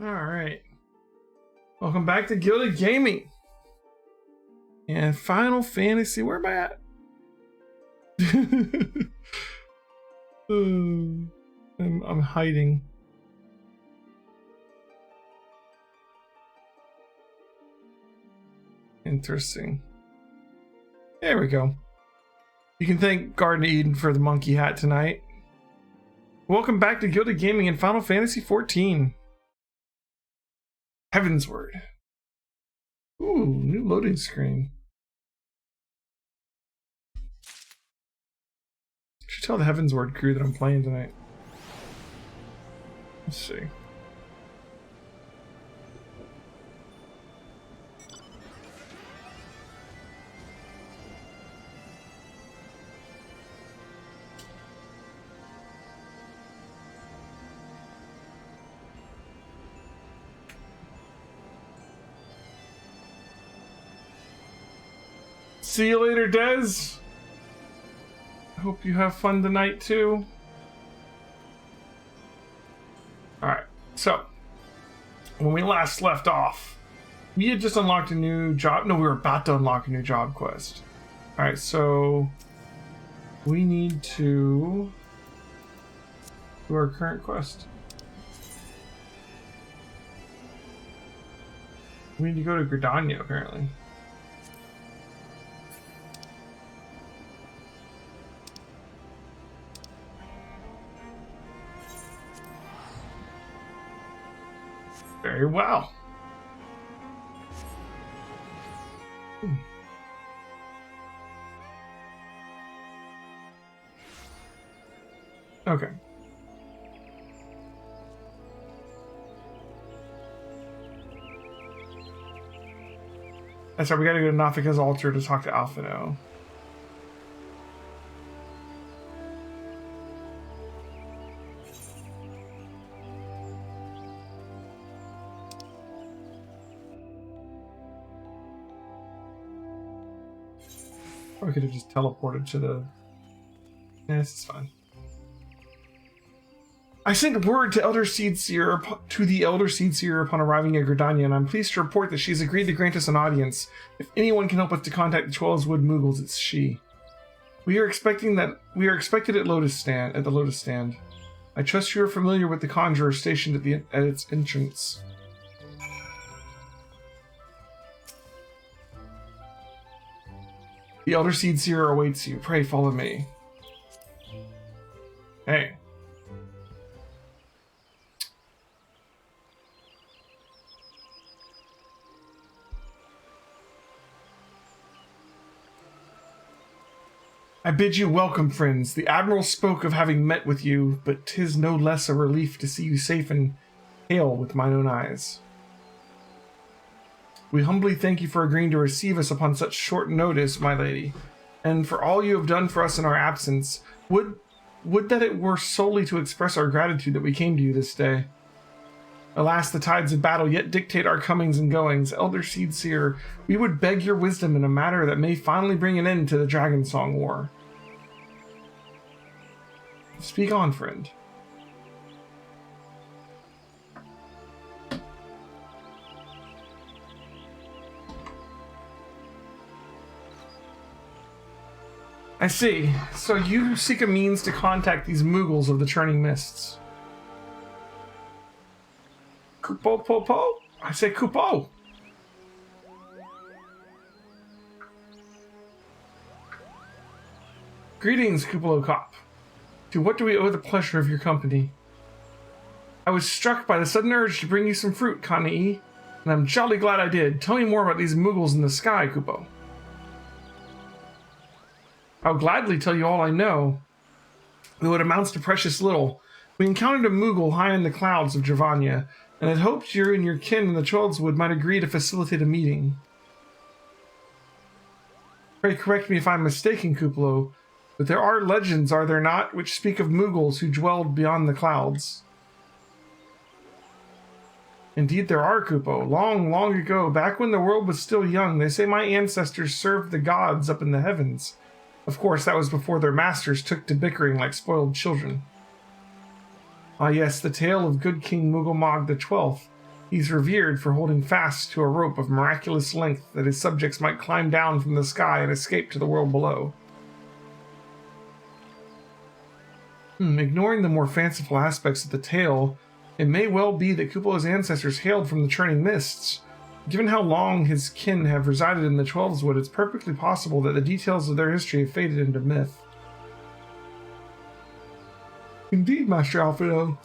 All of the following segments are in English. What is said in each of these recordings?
Alright. Welcome back to Gilded Gaming. And Final Fantasy. Where am I at? I'm hiding. Interesting. There we go. You can thank Garden of Eden for the monkey hat tonight. Welcome back to Gilded Gaming in Final Fantasy XIV. Heavensward. Ooh, new loading screen. I should tell the Heavensward crew that I'm playing tonight. Let's see. See you later, Dez. I hope you have fun tonight, too. Alright, so when we last left off, we had just unlocked a new job. No, we were about to unlock a new job quest. Alright, so we need to do our current quest. We need to go to Gridania, apparently. Very well. Okay. That's right, we gotta go to Nafika's altar to talk to Alphino. Or we could have just teleported to the... Yeah, this is fine. I sent word to the Elder Seedseer upon arriving at Gridania, and I'm pleased to report that she's agreed to grant us an audience. If anyone can help us to contact the 12 Wood Moogles, it's she. We are expected at the Lotus Stand. I trust you are familiar with the Conjurer stationed at its entrance. The Elder Seedseer awaits you. Pray follow me. Hey. I bid you welcome, friends. The Admiral spoke of having met with you, but 'tis no less a relief to see you safe and hail with mine own eyes. We humbly thank you for agreeing to receive us upon such short notice, my lady, and for all you have done for us in our absence. Would that it were solely to express our gratitude that we came to you this day. Alas, the tides of battle yet dictate our comings and goings. Elder Seedseer, we would beg your wisdom in a matter that may finally bring an end to the Dragon Song War. Speak on, friend. I see. So you seek a means to contact these Moogles of the Churning Mists. Kupo Popo? I say Kupo! Greetings, Kupalo Cop. To what do we owe the pleasure of your company? I was struck by the sudden urge to bring you some fruit, Kani, and I'm jolly glad I did. Tell me more about these Moogles in the sky, Kupo. I'll gladly tell you all I know, though it amounts to precious little. We encountered a Moogle high in the clouds of Gridania, and had hoped you and your kin in the Chweldswood might agree to facilitate a meeting. Pray correct me if I'm mistaken, Kupalo, but there are legends, are there not, which speak of Moogles who dwelled beyond the clouds. Indeed there are, Kupo. Long, long ago, back when the world was still young, they say my ancestors served the gods up in the heavens. Of course, that was before their masters took to bickering like spoiled children. Ah yes, the tale of good King Moogle Mog the 12th. He's revered for holding fast to a rope of miraculous length that his subjects might climb down from the sky and escape to the world below. Ignoring the more fanciful aspects of the tale, it may well be that Kupalo's ancestors hailed from the churning mists. Given how long his kin have resided in the Twelveswood, it's perfectly possible that the details of their history have faded into myth. Indeed, Master Alfredo.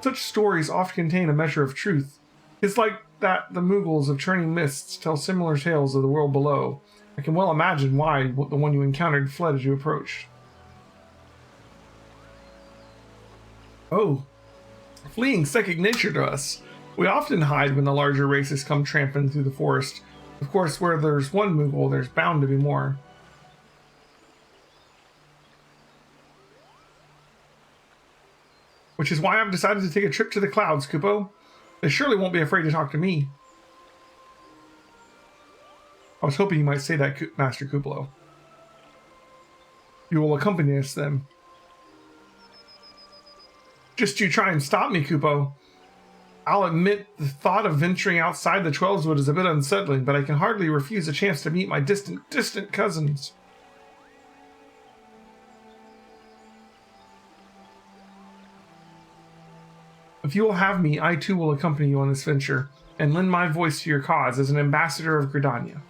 Such stories often contain a measure of truth. It's like that the Mughals of Churning Mists tell similar tales of the world below. I can well imagine why the one you encountered fled as you approached. Oh, fleeing second nature to us. We often hide when the larger races come tramping through the forest. Of course, where there's one Mughal, there's bound to be more. Which is why I've decided to take a trip to the clouds, Kupo. They surely won't be afraid to talk to me. I was hoping you might say that, Master Kupalo. You will accompany us then. Just you try and stop me, Kupo. I'll admit the thought of venturing outside the Twelveswood is a bit unsettling, but I can hardly refuse a chance to meet my distant cousins. If you will have me, I too will accompany you on this venture, and lend my voice to your cause as an ambassador of Gridania.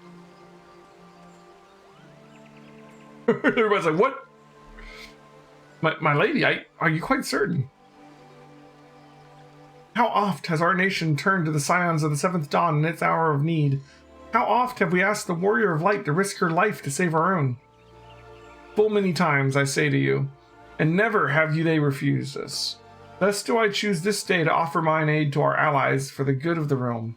Everybody's like, what? My lady, are you quite certain? How oft has our nation turned to the scions of the Seventh Dawn in its hour of need? How oft have we asked the Warrior of Light to risk her life to save our own? Full many times, I say to you, and never have they refused us. Thus do I choose this day to offer mine aid to our allies for the good of the realm.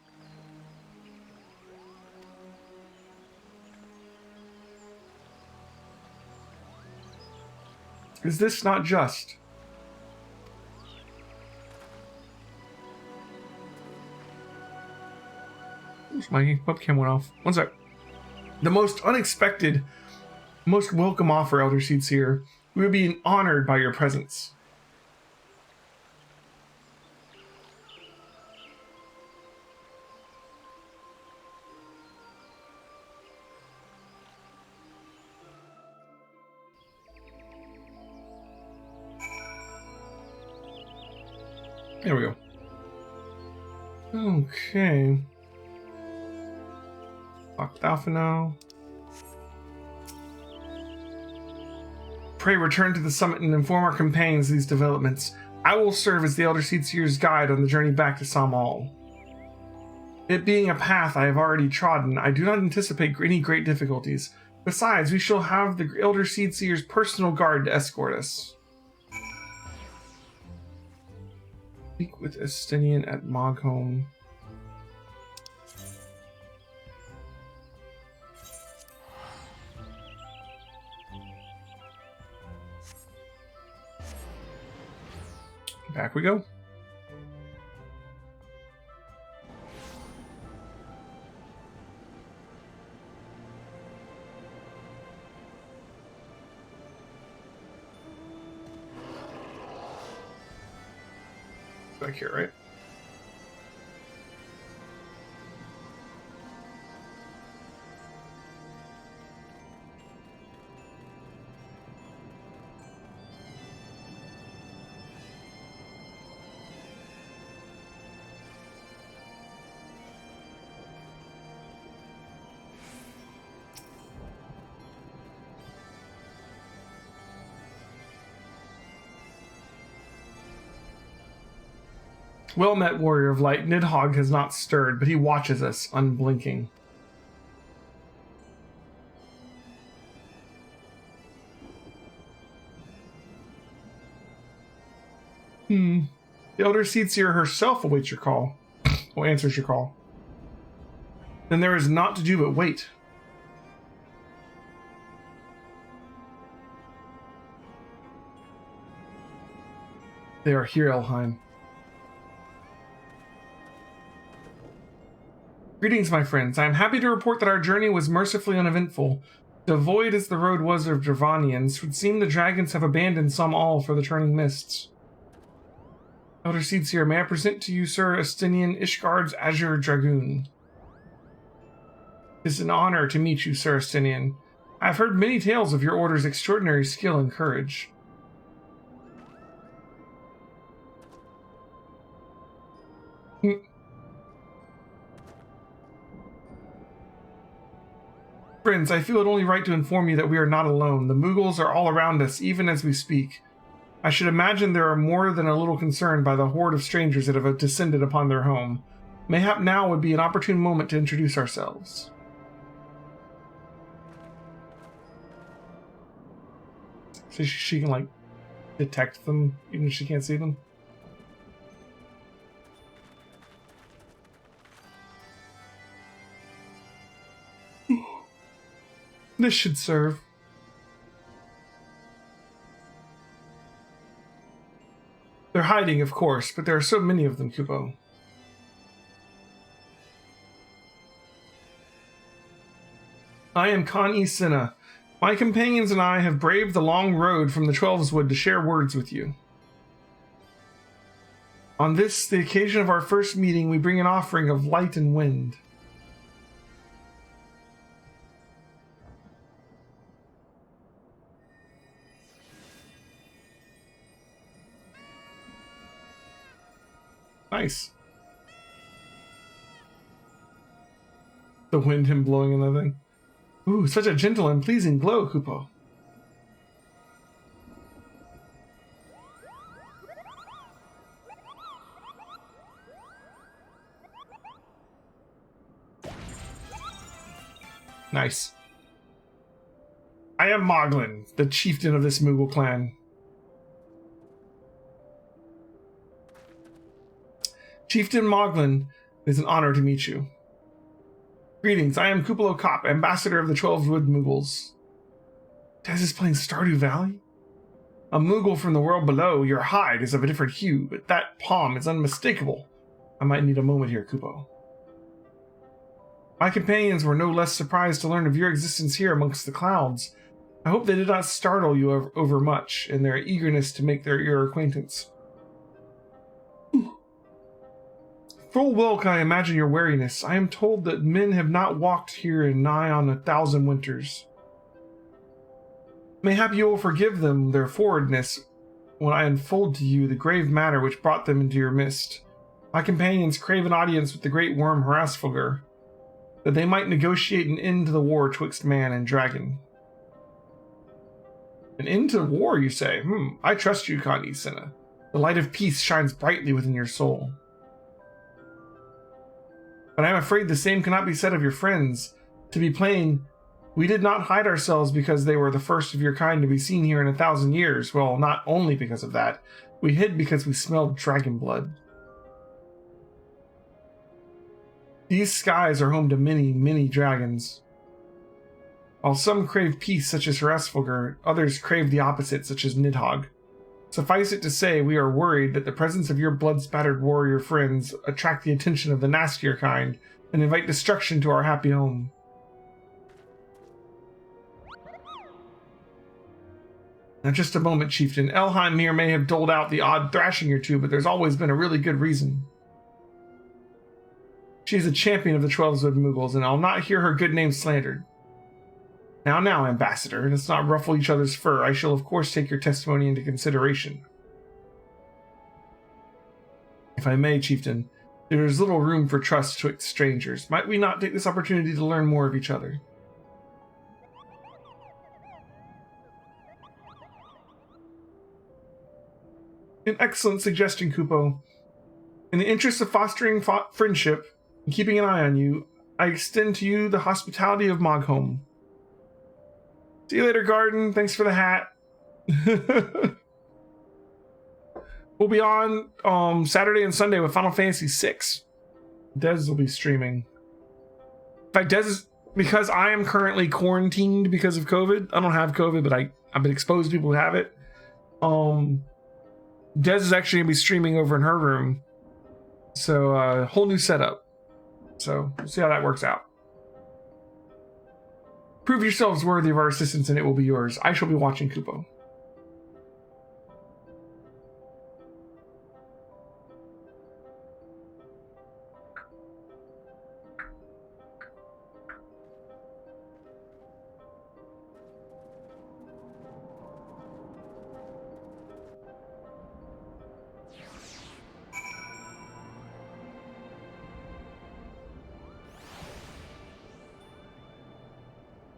Is this not just? My webcam went off. One sec. The most unexpected, most welcome offer, Elder Seedseer. We would be honored by your presence. There we go. Okay. Alpha now. Pray return to the summit and inform our companions of these developments. I will serve as the Elder Seedseer's guide on the journey back to Samal. It being a path I have already trodden, I do not anticipate any great difficulties. Besides, we shall have the Elder Seedseer's personal guard to escort us. Speak with Estinian at Mogholm. Back we go. Back here, right? Well met, Warrior of Light. Nidhogg has not stirred, but he watches us, unblinking. The Elder Seedseer herself awaits your call. Or answers your call. Then there is naught to do but wait. They are here, Elheim. Greetings, my friends. I am happy to report that our journey was mercifully uneventful. Devoid as the road was of Dravanians, it would seem the dragons have abandoned some all for the turning mists. Elder Seedseer, may I present to you Sir Estinian Ishgard's Azure Dragoon? It is an honor to meet you, Sir Estinian. I have heard many tales of your order's extraordinary skill and courage. Friends, I feel it only right to inform you that we are not alone. The Mughals are all around us, even as we speak. I should imagine they are more than a little concerned by the horde of strangers that have descended upon their home. Mayhap now would be an opportune moment to introduce ourselves. So she can, like, detect them, even if she can't see them? This should serve. They're hiding, of course, but there are so many of them, Kupo. I am Khan-e Senna. My companions and I have braved the long road from the Twelveswood to share words with you. On this, the occasion of our first meeting, we bring an offering of light and wind. Nice. The wind him blowing in the thing. Ooh, such a gentle and pleasing glow, Kupo. Nice. I am Moglin, the chieftain of this Moogle clan. Chieftain Moglin, it is an honor to meet you. Greetings, I am Kupalo Kopp, ambassador of the Twelveswood Mughals. Dez is playing Stardew Valley? A Moogle from the world below, your hide is of a different hue, but that palm is unmistakable. I might need a moment here, Kupo. My companions were no less surprised to learn of your existence here amongst the clouds. I hope they did not startle you overmuch in their eagerness to make your acquaintance. Full well can I imagine your wariness. I am told that men have not walked here in nigh on 1,000 winters. Mayhap you will forgive them their forwardness when I unfold to you the grave matter which brought them into your midst. My companions crave an audience with the great worm Hraesvelgr, that they might negotiate an end to the war twixt man and dragon. An end to the war, you say? I trust you, Khan-e Senna. The light of peace shines brightly within your soul. But I am afraid the same cannot be said of your friends. To be plain, we did not hide ourselves because they were the first of your kind to be seen here in 1,000 years. Well, not only because of that. We hid because we smelled dragon blood. These skies are home to many, many dragons. While some crave peace, such as Hraesvelgr, others crave the opposite, such as Nidhogg. Suffice it to say, we are worried that the presence of your blood-spattered warrior friends attract the attention of the nastier kind and invite destruction to our happy home. Now just a moment, Chieftain. Elheim here may have doled out the odd thrashing or two, but there's always been a really good reason. She is a champion of the Twelveswood Mughals, and I'll not hear her good name slandered. Now, Ambassador, let's not ruffle each other's fur. I shall of course take your testimony into consideration. If I may, Chieftain, there is little room for trust twixt strangers. Might we not take this opportunity to learn more of each other? An excellent suggestion, Kupo. In the interest of fostering friendship and keeping an eye on you, I extend to you the hospitality of Mogholm. See you later, Garden. Thanks for the hat. We'll be on Saturday and Sunday with Final Fantasy VI. Dez will be streaming. In fact, Dez is, because I am currently quarantined because of COVID. I don't have COVID, but I've been exposed to people who have it. Dez is actually going to be streaming over in her room. So, whole new setup. So, we'll see how that works out. Prove yourselves worthy of our assistance and it will be yours. I shall be watching, Kupo.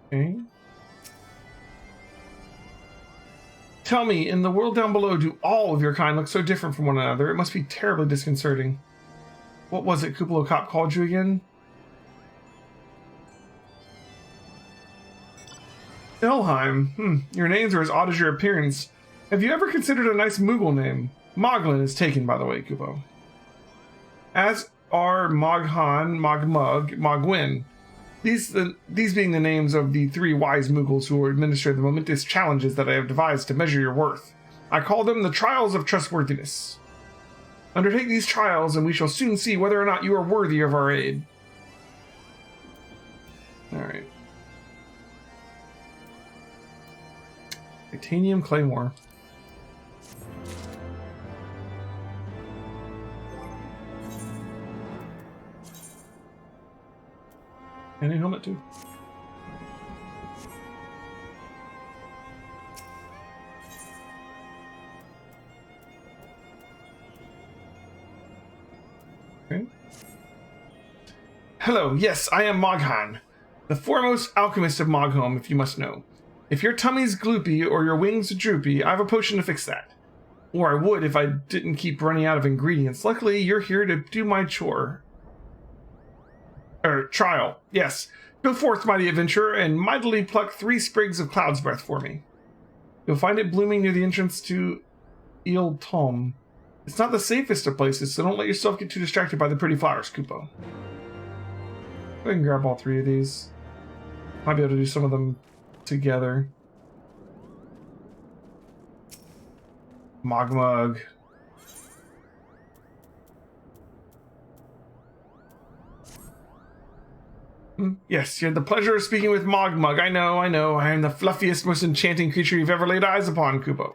Okay. Tell me, in the world down below, do all of your kind look so different from one another? It must be terribly disconcerting. What was it Kupalo Cop called you again? Elheim. Your names are as odd as your appearance. Have you ever considered a nice Moogle name? Moglin is taken, by the way, Kupo. As are Moghan, Mogmug, Mogwin. These being the names of the 3 wise Moogles who will administer the momentous challenges that I have devised to measure your worth. I call them the Trials of Trustworthiness. Undertake these trials, and we shall soon see whether or not you are worthy of our aid. Alright. Titanium Claymore. And a helmet too. Okay. Hello, yes, I am Moghan, the foremost alchemist of Mogholm, if you must know. If your tummy's gloopy or your wings droopy, I have a potion to fix that. Or I would if I didn't keep running out of ingredients. Luckily, you're here to do my chore. Trial. Yes. Go forth, mighty adventurer, and mightily pluck 3 sprigs of cloud's breath for me. You'll find it blooming near the entrance to Il Tom. It's not the safest of places, so don't let yourself get too distracted by the pretty flowers, Kupo. Go ahead and grab all 3 of these. Might be able to do some of them together. Mogmug. Yes, you had the pleasure of speaking with Mogmug. I know. I am the fluffiest, most enchanting creature you've ever laid eyes upon, Kupo.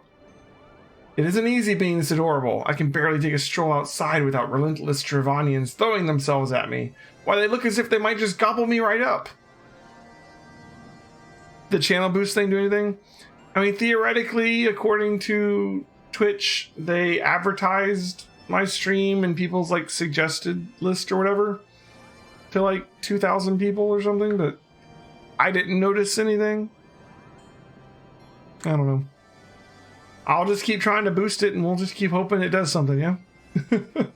It isn't easy being this adorable. I can barely take a stroll outside without relentless Travanians throwing themselves at me. Why, they look as if they might just gobble me right up. The channel boost thing do anything? I mean, theoretically, according to Twitch, they advertised my stream in people's, like, suggested list or whatever to, like, 2,000 people or something, but I didn't notice anything. I don't know. I'll just keep trying to boost it, and we'll just keep hoping it does something, yeah? In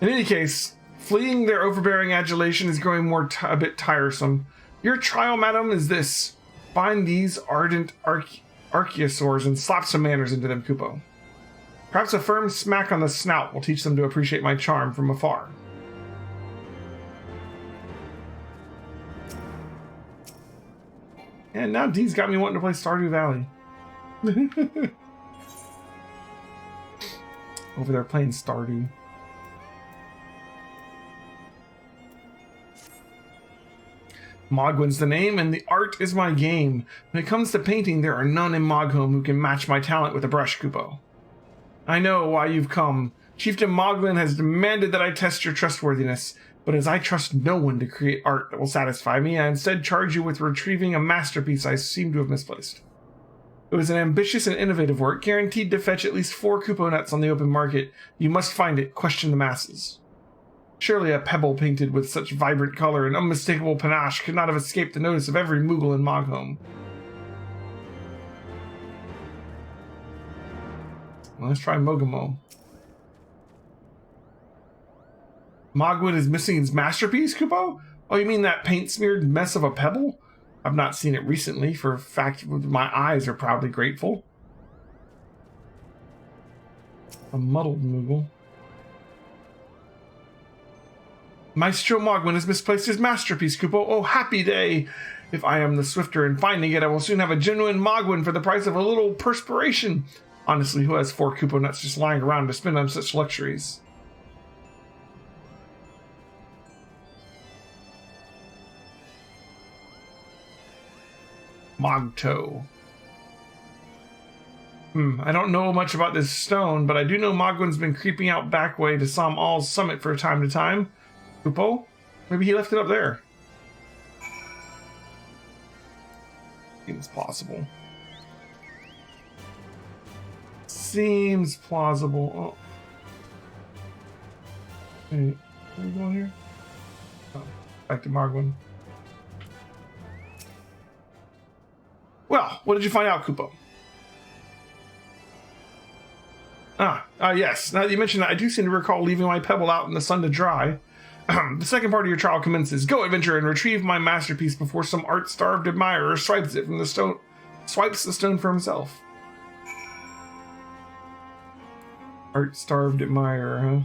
any case, fleeing their overbearing adulation is growing a bit tiresome. Your trial, madam, is this. Find these ardent archaeosaurs and slap some manners into them, Kupo. Perhaps a firm smack on the snout will teach them to appreciate my charm from afar. And now Dee's got me wanting to play Stardew Valley. Over there playing Stardew. Mogwin's the name, and the art is my game. When it comes to painting, there are none in Mogholm who can match my talent with a brush, Kupo. I know why you've come. Chieftain Mogwin has demanded that I test your trustworthiness, but as I trust no one to create art that will satisfy me, I instead charge you with retrieving a masterpiece I seem to have misplaced. It was an ambitious and innovative work, guaranteed to fetch at least 4 Kupo nuts on the open market. You must find it, question the masses. Surely a pebble painted with such vibrant color and unmistakable panache could not have escaped the notice of every Moogle in Mogholm. Well, let's try Mogamo. Mogwin is missing his masterpiece, Kupo? Oh, you mean that paint-smeared mess of a pebble? I've not seen it recently, for a fact my eyes are proudly grateful. A muddled Moogle. Maestro Mogwin has misplaced his masterpiece, Kupo. Oh, happy day! If I am the swifter in finding it, I will soon have a genuine Mogwin for the price of a little perspiration. Honestly, who has 4 Kupo nuts just lying around to spend on such luxuries? Mogto. I don't know much about this stone, but I do know Mogwin's been creeping out back way to Som All's summit for time to time. Kupo? Maybe he left it up there. Seems possible. Seems plausible. Oh. Wait, where are we going here? Oh, back to Mogwin. Well, what did you find out, Kupo? Yes. Now that you mentioned that, I do seem to recall leaving my pebble out in the sun to dry. The second part of your trial commences. Go, adventurer, and retrieve my masterpiece before some art-starved admirer swipes the stone for himself. Art-starved admirer, huh?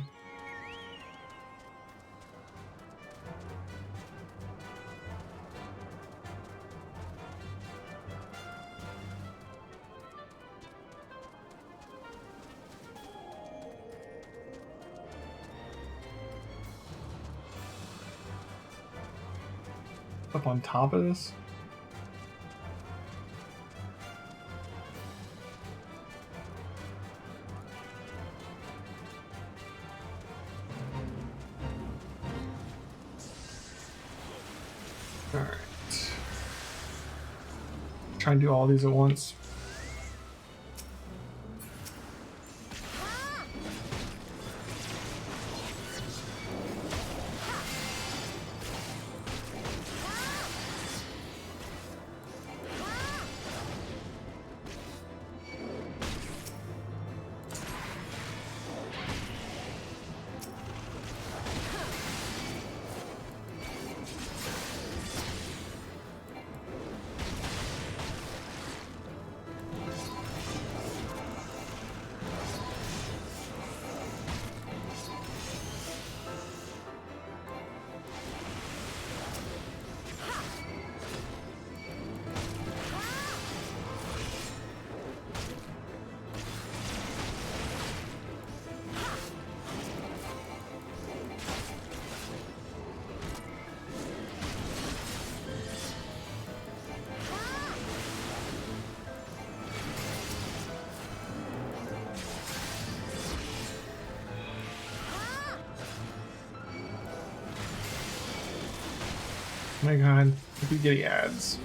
Up on top of this? Alright. Try and do all these at once. Oh my god, I keep getting ads.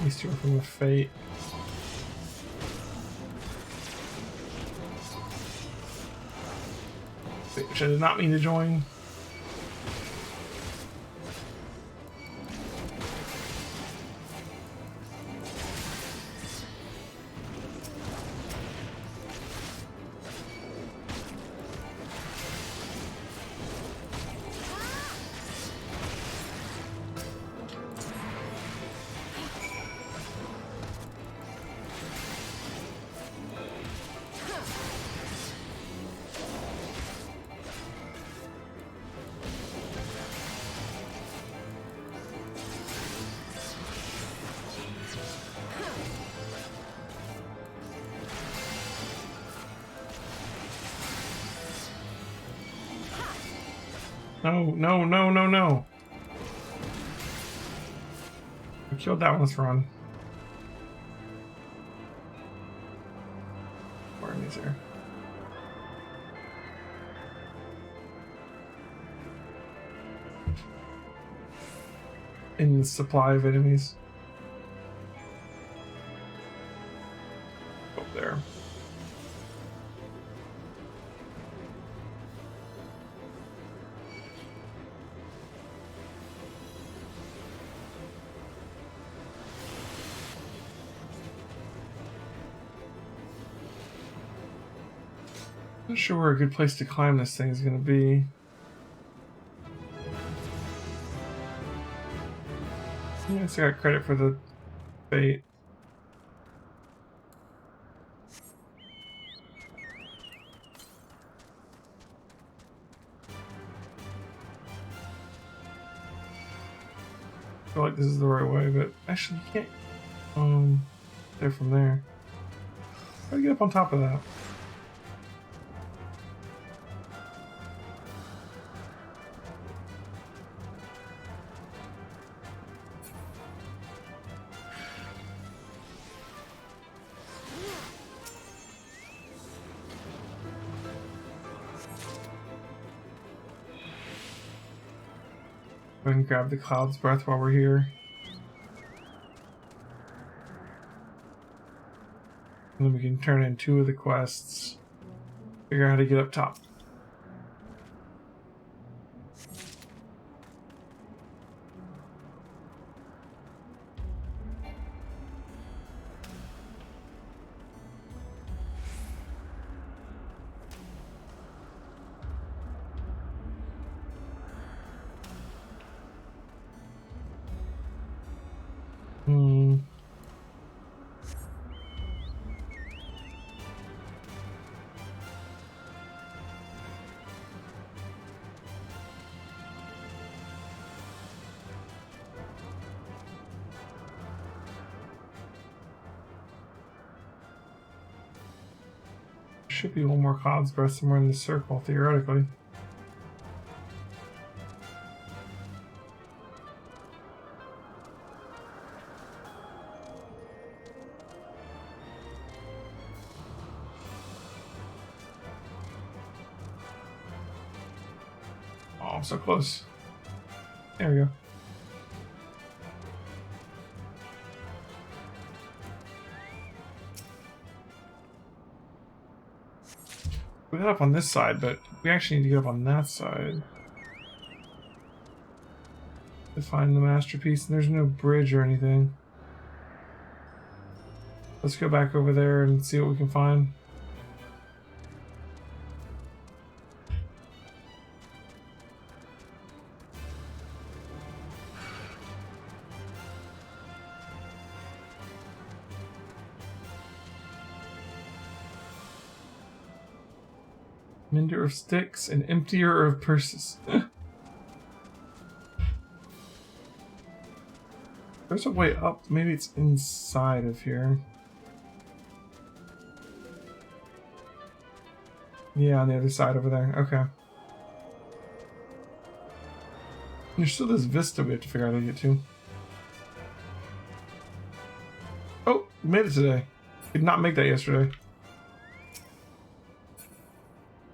These two are from the Fate. Which I did not mean to join. No, no, no, no, no. I killed that one. Let's run. Where are these here? In the supply of enemies. Up there. Not sure where a good place to climb this thing is going to be. I guess I got credit for the bait. I feel like this is the right way, but actually you can't there from there. How do you get up on top of that? Go ahead and grab the Cloud's Breath while we're here. And then we can turn in 2 of the quests. Figure out how to get up top. Should be one more Cloud's Breath somewhere in the circle, theoretically. Oh, I'm so close. There we go. We got up on this side, but we actually need to get up on that side to find the masterpiece, and there's no bridge or anything. Let's go back over there and see what we can find. Mender of sticks and emptier of purses. There's a way up. Maybe it's inside of here. Yeah, on the other side over there. Okay. There's still this vista we have to figure out how to get to. Oh, we made it today. Did not make that yesterday.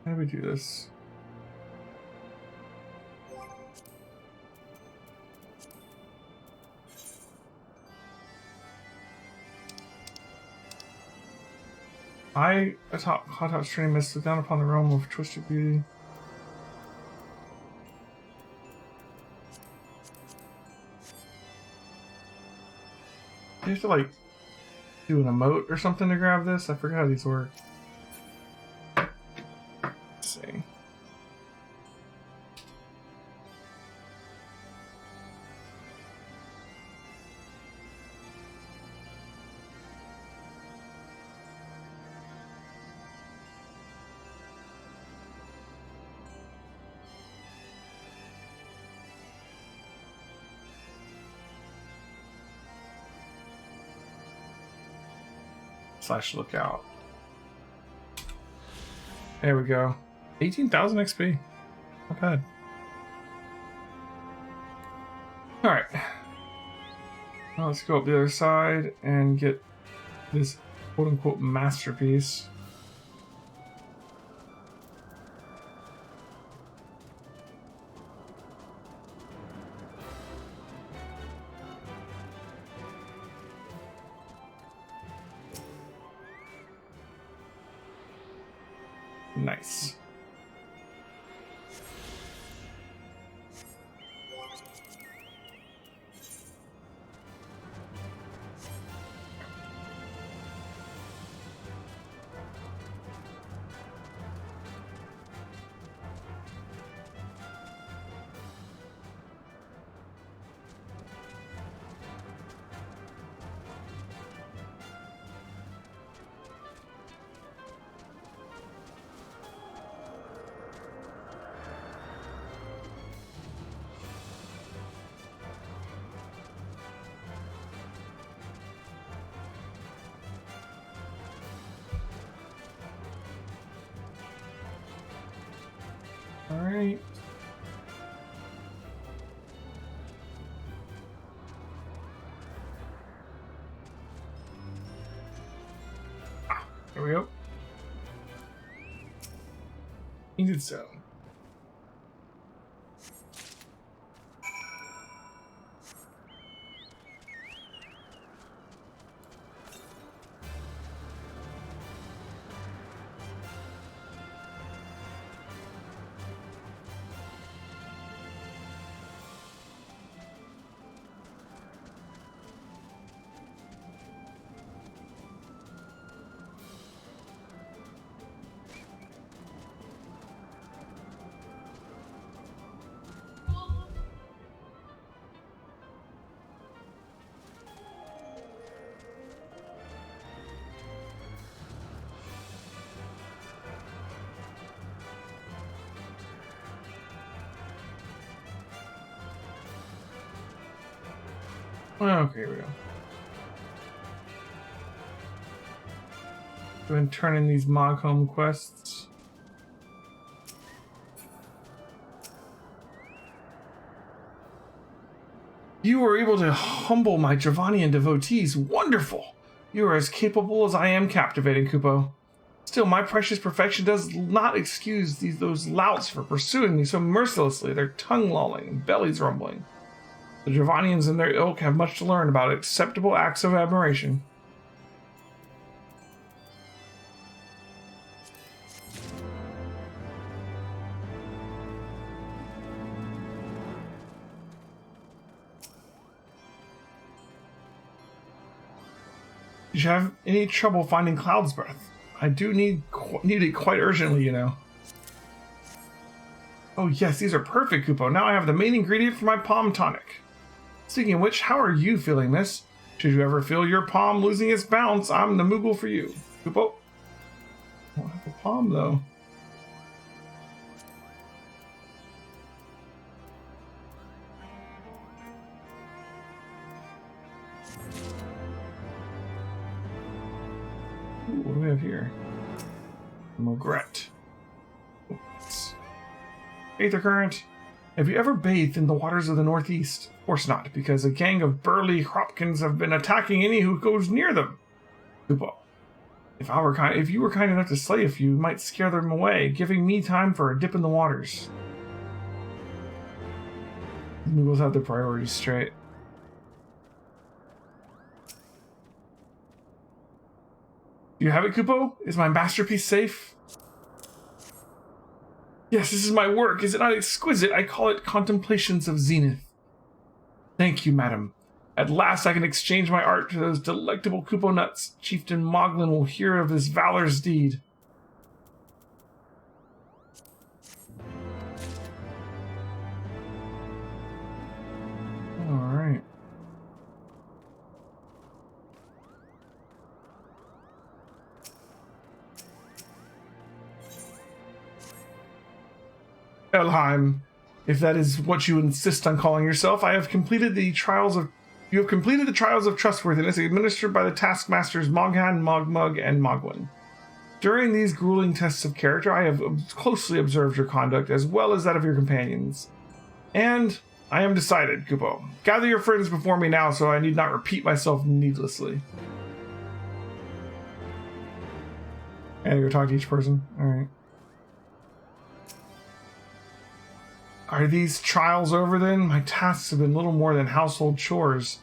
How do we do this? I atop hot top stream mist look down upon the realm of twisted beauty. You have to like do an emote or something to grab this? I forgot how these work. Let's see. / lookout. There we go. 18,000 XP. Not bad. Alright. Now let's go up the other side and get this quote unquote masterpiece. Nice. All right. There we go. Needed so. Okay, here we go. Go ahead and turn in these Moghome quests. You were able to humble my Javanian devotees. Wonderful! You are as capable as I am captivating, Kupo. Still, my precious perfection does not excuse those louts for pursuing me so mercilessly, their tongue lolling and bellies rumbling. The Javanians and their ilk have much to learn about acceptable acts of admiration. Did you have any trouble finding Cloud's Breath? I do need it quite urgently, you know. Oh yes, these are perfect, Kupo. Now I have the main ingredient for my palm tonic. Speaking of which, how are you feeling, miss? Should you ever feel your palm losing its bounce, I'm the Moogle for you. Kupo. I don't have a palm, though. Ooh, what do we have here? Mogret. Aether Current. Have you ever bathed in the waters of the Northeast? Of course not, because a gang of burly Hropkins have been attacking any who goes near them. Kupo. If you were kind enough to slay a few, you might scare them away, giving me time for a dip in the waters. The Moogles have their priorities straight. Do you have it, Kupo? Is my masterpiece safe? Yes, this is my work. Is it not exquisite? I call it Contemplations of Zenith. Thank you, madam. At last I can exchange my art to those delectable Kupo nuts. Chieftain Moglin will hear of his valor's deed. Alright. Elheim, if that is what you insist on calling yourself, you have completed the trials of trustworthiness administered by the taskmasters Moghan, Mogmug, and Mogwin. During these grueling tests of character, I have closely observed your conduct as well as that of your companions. And I am decided, Kupo. Gather your friends before me now so I need not repeat myself needlessly. And you go talk to each person? Alright. Are these trials over then? My tasks have been little more than household chores.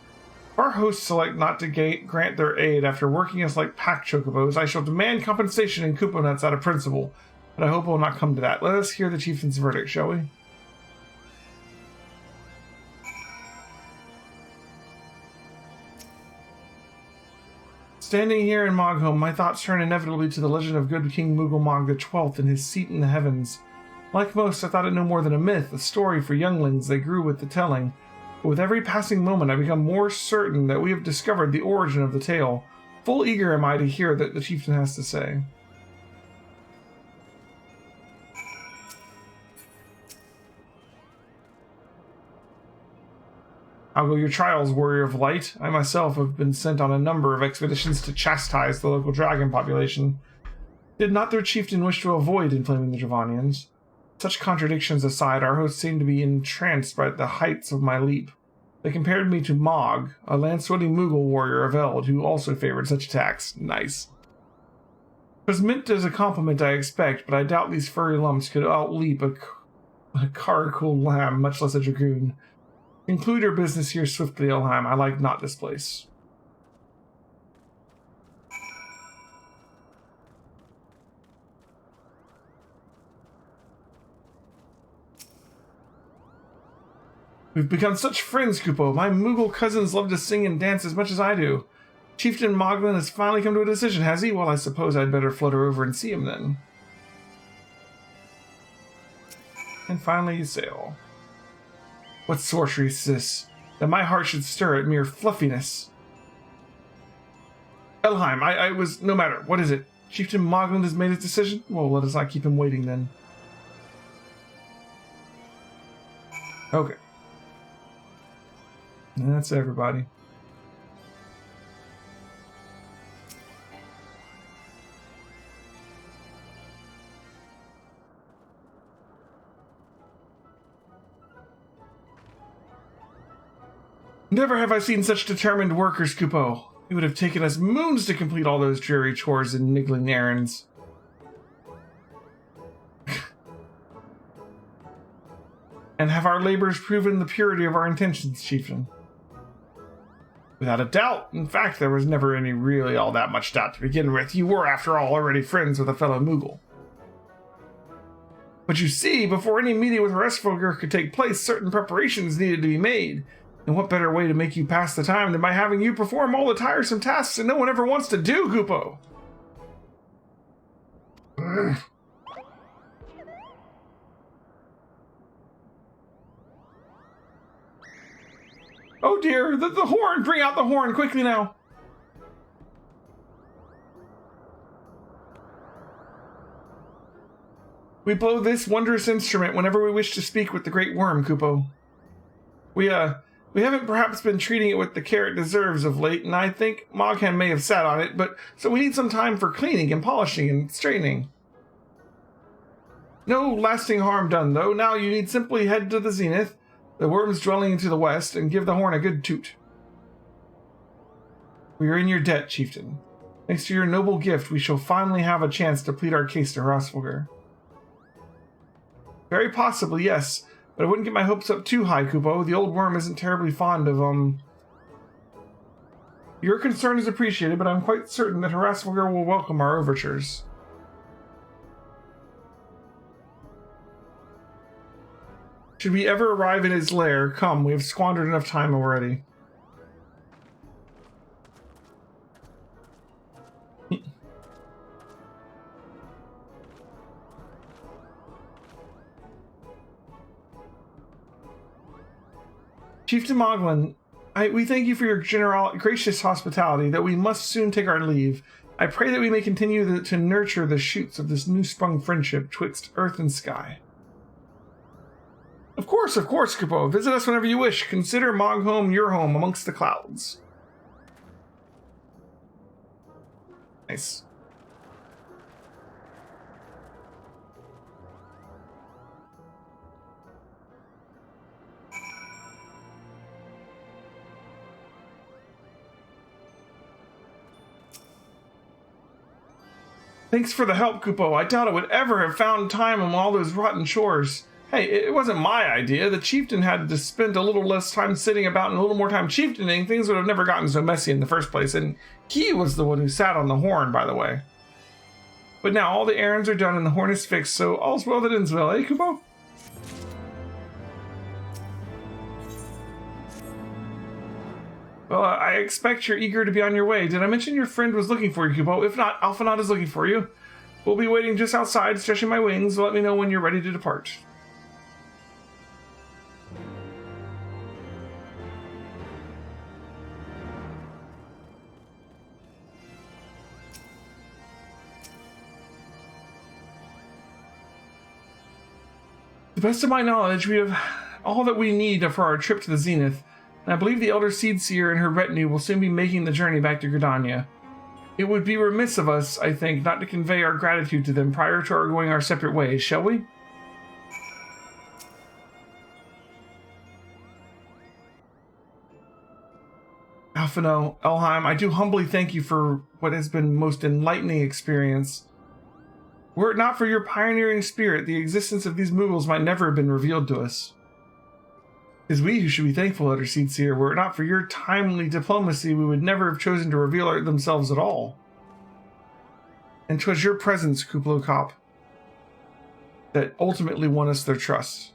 If our hosts select not to grant their aid after working us like pack chocobos, I shall demand compensation in Kupo nuts out of principle, but I hope it will not come to that. Let us hear the chieftain's verdict, shall we? Standing here in Moghome, my thoughts turn inevitably to the legend of good King Moogle XII and his seat in the heavens. Like most, I thought it no more than a myth, a story for younglings they grew with the telling. But with every passing moment, I become more certain that we have discovered the origin of the tale. Full eager am I to hear what the chieftain has to say. How go your trials, warrior of light? I myself have been sent on a number of expeditions to chastise the local dragon population. Did not their chieftain wish to avoid inflaming the Javanians? Such contradictions aside, our hosts seemed to be entranced by the heights of my leap. They compared me to Mog, a lance-wielding Moogle warrior of Eld, who also favored such attacks. Nice. It was meant as a compliment, I expect, but I doubt these furry lumps could outleap a caracal lamb, much less a dragoon. Conclude your business here swiftly, Elheim. I like not this place. We've become such friends, Kupo. My Moogle cousins love to sing and dance as much as I do. Chieftain Moglin has finally come to a decision, has he? Well, I suppose I'd better flutter over and see him then. And finally you sail. What sorcery is this? That my heart should stir at mere fluffiness. Elheim, I was... No matter. What is it? Chieftain Moglin has made his decision? Well, let us not keep him waiting then. Okay. And that's everybody. Never have I seen such determined workers, Kupo. It would have taken us moons to complete all those dreary chores and niggling errands. And have our labors proven the purity of our intentions, Chieftain? Without a doubt. In fact, there was never any really all that much doubt to begin with. You were, after all, already friends with a fellow Moogle. But you see, before any meeting with Heavensward could take place, certain preparations needed to be made. And what better way to make you pass the time than by having you perform all the tiresome tasks that no one ever wants to do, Kupo? Oh dear, the horn! Bring out the horn quickly now! We blow this wondrous instrument whenever we wish to speak with the great worm, Kupo. We haven't perhaps been treating it with the care it deserves of late, and I think Mogham may have sat on it, but so we need some time for cleaning and polishing and straightening. No lasting harm done, though. Now you need simply head to the zenith, the worm's dwelling to the west, and give the horn a good toot. We are in your debt, Chieftain. Thanks to your noble gift, we shall finally have a chance to plead our case to Heavensward. Very possibly, yes. But I wouldn't get my hopes up too high, Kupo. The old worm isn't terribly fond of, Your concern is appreciated, but I'm quite certain that Heavensward will welcome our overtures. Should we ever arrive in his lair, come, we have squandered enough time already. Chieftain Moglin, we thank you for your gracious hospitality, that we must soon take our leave. I pray that we may continue to nurture the shoots of this new-sprung friendship twixt earth and sky. Of course, Kupo. Visit us whenever you wish. Consider Mogham your home amongst the clouds. Nice. Thanks for the help, Kupo. I doubt I would ever have found time on all those rotten chores. Hey, it wasn't my idea. The chieftain had to spend a little less time sitting about and a little more time chieftaining. Things would have never gotten so messy in the first place, and he was the one who sat on the horn, by the way. But now all the errands are done and the horn is fixed, so all's well that ends well, eh, Kupo? Well, I expect you're eager to be on your way. Did I mention your friend was looking for you, Kupo? If not, Alphinaud is looking for you. We'll be waiting just outside, stretching my wings. Let me know when you're ready to depart. To the best of my knowledge, we have all that we need for our trip to the Zenith. And I believe the Elder Seedseer and her retinue will soon be making the journey back to Gridania. It would be remiss of us, I think, not to convey our gratitude to them prior to our going our separate ways, shall we? Alphinaud, Elheim, I do humbly thank you for what has been most enlightening experience. Were it not for your pioneering spirit, the existence of these Moogles might never have been revealed to us. It is we who should be thankful, Elder Seedseer. Were it not for your timely diplomacy, we would never have chosen to reveal themselves at all. And 'twas your presence, Kuplo Kop, that ultimately won us their trust.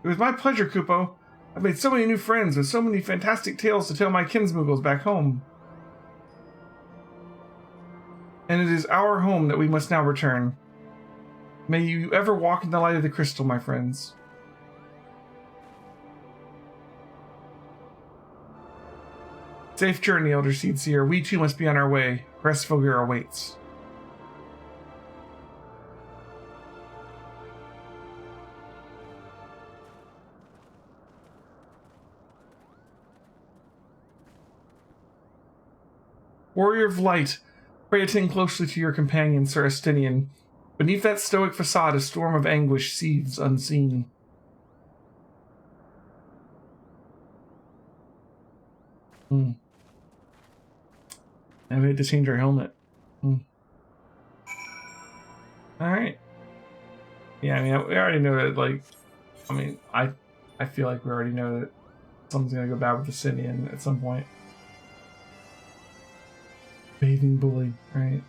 It was my pleasure, Kupo. I've made so many new friends with so many fantastic tales to tell my kinsmoogles back home. And it is our home that we must now return. May you ever walk in the light of the crystal, my friends. Safe journey, Elder Seedseer. We too must be on our way. Heavensward awaits. Warrior of Light, pray attend closely to your companion, Sir Estinian. Beneath that stoic facade, a storm of anguish seethes unseen. And we had to change our helmet. Alright. Yeah, I mean, we already know that, like, I mean, I feel like we already know that something's gonna go bad with the city at some point. Bathing bully, right?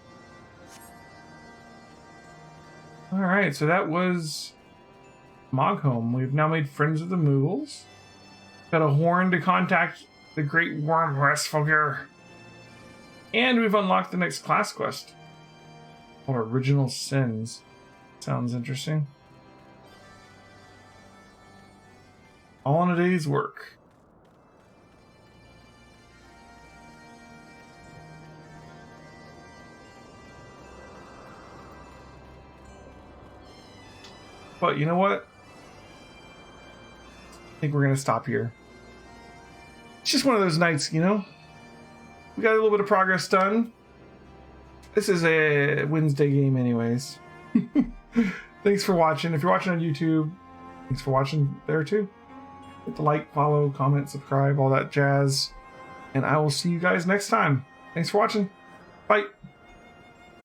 Alright, so that was Mogholm. We've now made friends with the Moogles. Got a horn to contact the Great Worm Restfogger. And we've unlocked the next class quest. Called Original Sins. Sounds interesting. All in a day's work. But you know what? I think we're going to stop here. It's just one of those nights, you know? We got a little bit of progress done. This is a Wednesday game anyways. Thanks for watching. If you're watching on YouTube, thanks for watching there too. Hit the like, follow, comment, subscribe, all that jazz. And I will see you guys next time. Thanks for watching. Bye.